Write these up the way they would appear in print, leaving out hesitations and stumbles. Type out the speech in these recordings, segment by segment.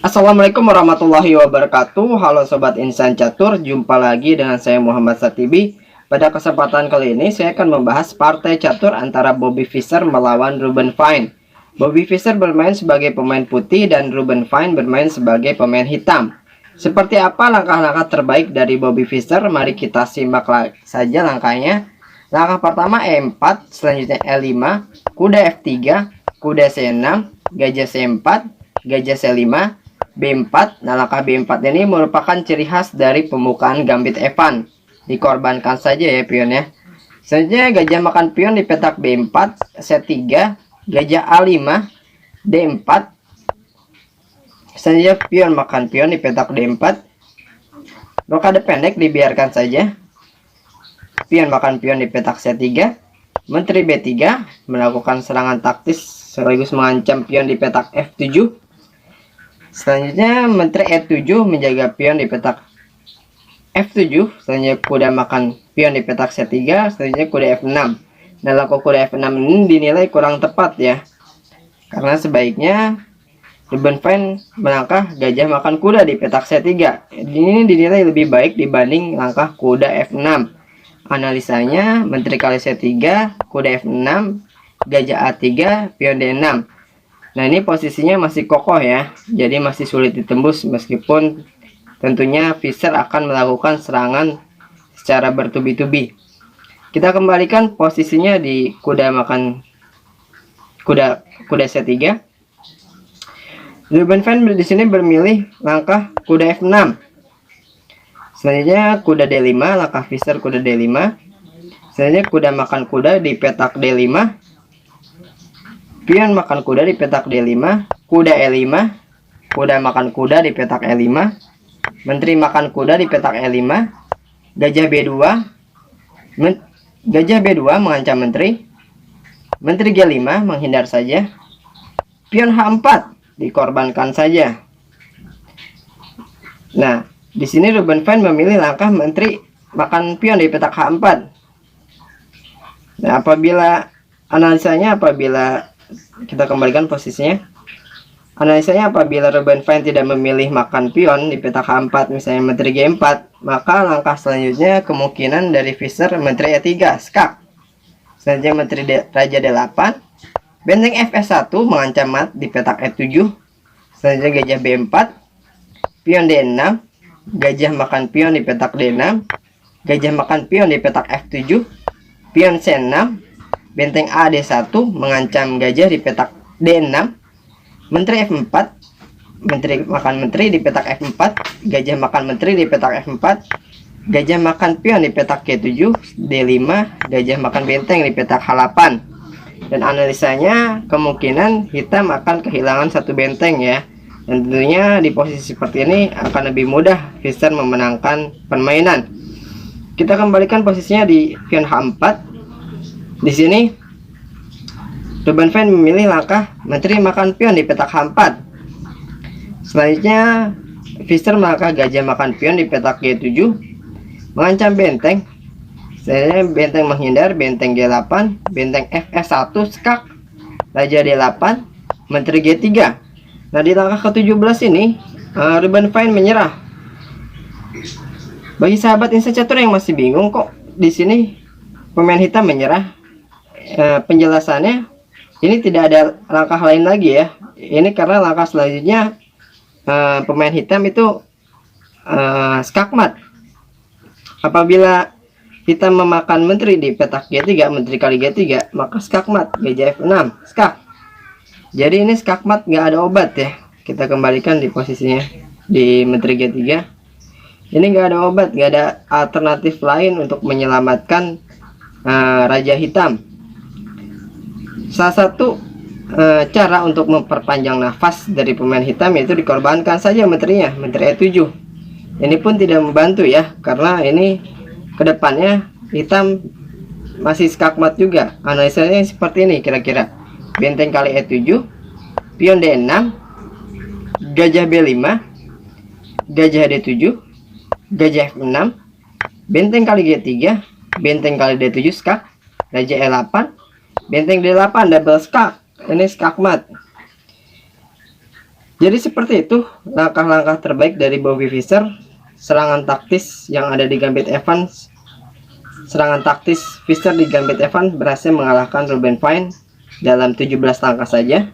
Assalamualaikum warahmatullahi wabarakatuh. Halo Sobat Insan Catur, jumpa lagi dengan saya Muhammad Satibi. Pada kesempatan kali ini saya akan membahas partai catur antara Bobby Fischer melawan Ruben Fine. Bobby Fischer bermain sebagai pemain putih dan Ruben Fine bermain sebagai pemain hitam. Seperti apa langkah-langkah terbaik dari Bobby Fischer? Mari kita simak saja langkahnya. Langkah pertama E4, selanjutnya E5, kuda F3, kuda C6, gajah C4, gajah C5, B4. Nah, langkah B4 ini merupakan ciri khas dari pembukaan gambit Evan. Dikorbankan saja ya pionnya. Selanjutnya gajah makan pion di petak B4, C3, gajah A5, D4. Selanjutnya pion makan pion di petak D4. Rokade pendek dibiarkan saja. Pion makan pion di petak C3. Menteri B3 melakukan serangan taktis sekaligus mengancam pion di petak F7. Selanjutnya menteri E7 menjaga pion di petak F7. Selanjutnya kuda makan pion di petak C3. Selanjutnya kuda F6. Nah, langkah kuda F6 ini dinilai kurang tepat ya, karena sebaiknya Ruben Fine melangkah gajah makan kuda di petak C3. Ini dinilai lebih baik dibanding langkah kuda F6. Analisanya menteri kali C3, kuda F6, gajah A3, pion D6. Nah, ini posisinya masih kokoh ya, jadi masih sulit ditembus meskipun tentunya Fischer akan melakukan serangan secara bertubi-tubi. Kita kembalikan posisinya di kuda makan kuda C3. Ruben Fine di sini bermilih langkah kuda F6. Selanjutnya kuda D5, langkah Fischer kuda D5. Selanjutnya kuda makan kuda di petak D5. Pion makan kuda di petak D5, kuda E5, kuda makan kuda di petak E5, menteri makan kuda di petak E5, gajah B2, gajah B2 mengancam menteri, menteri G5 menghindar saja, pion H4 dikorbankan saja. Nah, di sini Ruben Fine memilih langkah menteri makan pion di petak H4. Nah, apabila kita kembalikan posisinya, analisanya apabila Ruben Fine tidak memilih makan pion di petak H4, misalnya menteri G4, maka langkah selanjutnya kemungkinan dari Fischer menteri E3, skak. Selanjutnya menteri raja D8, benteng Fs1 mengancam mat di petak E7. Selanjutnya gajah B4, pion D6, gajah makan pion di petak D6, gajah makan pion di petak F7, pion C6, benteng A D1 mengancam gajah di petak D6, menteri F4, menteri makan menteri di petak F4, gajah makan menteri di petak F4, gajah makan pion di petak G7, D5, gajah makan benteng di petak H8. Dan analisanya kemungkinan hitam akan kehilangan satu benteng ya. Dan tentunya di posisi seperti ini akan lebih mudah Fischer memenangkan permainan. Kita kembalikan posisinya di pion H4. Di sini Ruben Fine memilih langkah menteri makan pion di petak H4. Selanjutnya Fischer melangkah gajah makan pion di petak G7 mengancam benteng. Selanjutnya benteng menghindar, benteng G8, benteng Fs1 skak, raja D8, menteri G3. Nah, di langkah ke-17 ini Ruben Fine menyerah. Bagi sahabat Insan Catur yang masih bingung kok di sini pemain hitam menyerah, penjelasannya ini tidak ada langkah lain lagi ya. Ini karena langkah selanjutnya pemain hitam itu skakmat. Apabila hitam memakan menteri di petak G3, menteri kali G3, maka skakmat, gajah F6, skak. Jadi ini skakmat nggak ada obat ya. Kita kembalikan di posisinya di menteri G3. Ini nggak ada obat, nggak ada alternatif lain untuk menyelamatkan raja hitam. Salah satu cara untuk memperpanjang nafas dari pemain hitam yaitu dikorbankan saja menterinya, menteri E7. Ini pun tidak membantu ya, karena ini kedepannya hitam masih skakmat juga. Analisanya seperti ini kira-kira: benteng kali E7, pion D6, gajah B5, gajah D7, gajah F6, benteng kali G3, benteng kali D7 skak, raja E8, benteng D8 double skak. Ini skakmat. Jadi seperti itu langkah-langkah terbaik dari Bobby Fischer. Serangan taktis yang ada di Gambit Evans, serangan taktis Fischer di Gambit Evans berhasil mengalahkan Ruben Fine dalam 17 langkah saja.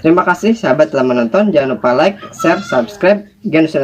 Terima kasih sahabat telah menonton. Jangan lupa like, share, subscribe. Genus